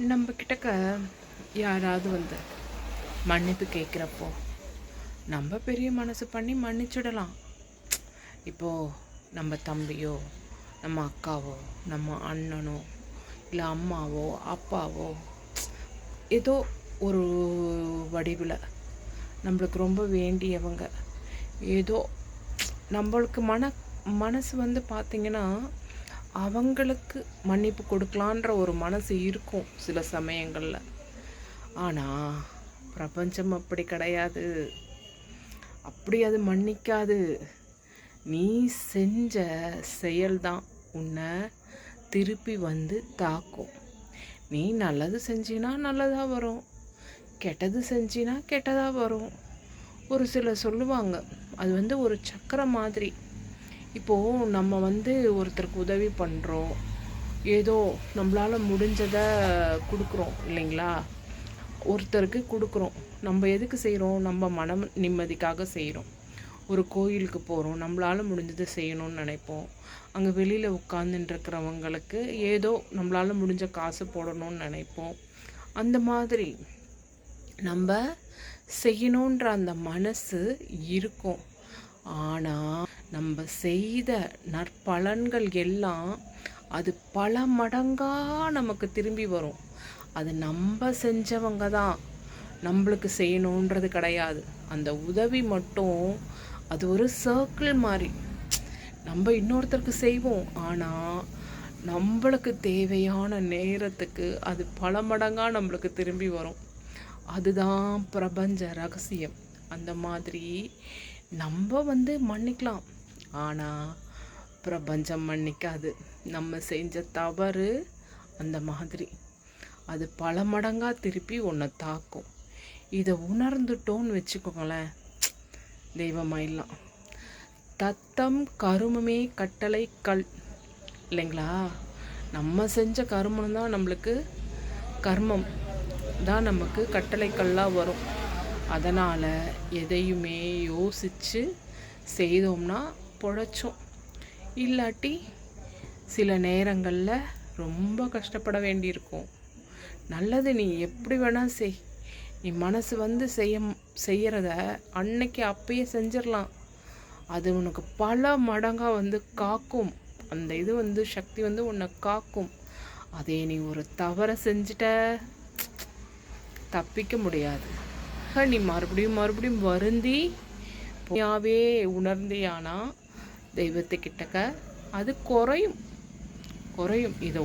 நம்ம கிட்டக்க யாராவது வந்து மன்னிப்பு கேட்குறப்போ நம்ம பெரிய மனசு பண்ணி மன்னிச்சிடலாம். இப்போது நம்ம தம்பியோ, நம்ம அக்காவோ, நம்ம அண்ணனோ, இல்லை அம்மாவோ அப்பாவோ ஏதோ ஒரு வடிவில் நம்மளுக்கு ரொம்ப வேண்டியவங்க, ஏதோ நம்மளுக்கு மனசு வந்து பார்த்திங்கன்னா அவங்களுக்கு மன்னிப்பு கொடுக்கலான்ற ஒரு மனசு இருக்கும் சில சமயங்களில். ஆனால் பிரபஞ்சம் அப்படி கிடையாது. அப்படி அது மன்னிக்காது. நீ செஞ்ச செயல்தான் உன்னை திருப்பி வந்து தாக்கும். நீ நல்லது செஞ்சினா நல்லதாக வரும், கெட்டது செஞ்சினா கெட்டதாக வரும். ஒரு சிலர் சொல்லுவாங்க, அது வந்து ஒரு சக்கரம் மாதிரி. இப்போது நம்ம வந்து ஒருத்தருக்கு உதவி பண்ணுறோம், ஏதோ நம்மளால் முடிஞ்சதை கொடுக்குறோம் இல்லைங்களா? ஒருத்தருக்கு கொடுக்குறோம். நம்ம எதுக்கு செய்கிறோம்? நம்ம மனம் நிம்மதிக்காக செய்கிறோம். ஒரு கோயிலுக்கு போகிறோம், நம்மளால் முடிஞ்சதை செய்யணும்னு நினைப்போம். அங்கே வெளியில் உட்காந்துட்டுருக்கிறவங்களுக்கு ஏதோ நம்மளால் முடிஞ்ச காசு போடணும்னு நினைப்போம். அந்த மாதிரி நம்ம செய்யணுன்ற அந்த மனசு இருக்கும். ஆனால் நம்ம செய்த நற்பலன்கள் எல்லாம் அது பல மடங்காக நமக்கு திரும்பி வரும். அது நம்ம செஞ்சவங்க தான், நம்மளுக்கு செய்யணுன்றது கிடையாது. அந்த உதவி மட்டும் அது ஒரு சர்க்கிள் மாதிரி. நம்ம இன்னொருத்தருக்கு செய்வோம், ஆனால் நம்மளுக்கு தேவையான நேரத்துக்கு அது பல மடங்காக நம்மளுக்கு திரும்பி வரும். அதுதான் பிரபஞ்ச ரகசியம். அந்த மாதிரி நம்ம வந்து மன்னிக்கலாம், ஆனால் பிரபஞ்சம் மன்னிக்காது. நம்ம செஞ்ச தவறு அந்த மாதிரி அது பல மடங்காக திருப்பி ஒன்றை தாக்கும். இதை உணர்ந்துட்டோன்னு வச்சுக்கோங்களேன், தெய்வமாயிடலாம். தத்தம் கருமமே கட்டளை கல் இல்லைங்களா? நம்ம செஞ்ச கருமம் தான் நம்மளுக்கு கர்மம் தான் நமக்கு கட்டளை கல்லாக வரும். அதனால் எதையுமே யோசித்து செய்தோம்னா பொழைச்சோம். இல்லாட்டி சில நேரங்களில் ரொம்ப கஷ்டப்பட நல்லது நீ எப்படி வேணால் செய். நீ மனசு வந்து செய்கிறத அன்னைக்கு அப்பயே செஞ்சிடலாம். அது உனக்கு பல மடங்காக வந்து காக்கும். அந்த இது வந்து சக்தி வந்து உன்னை காக்கும். அதே நீ ஒரு தவறை செஞ்சிட்ட, தப்பிக்க முடியாது. நீ மறுபடியும் வருந்தி பொய்யாவே உணர்ந்தியானா தெய்வத்துக்கிட்டக்க அது குறையும். இதை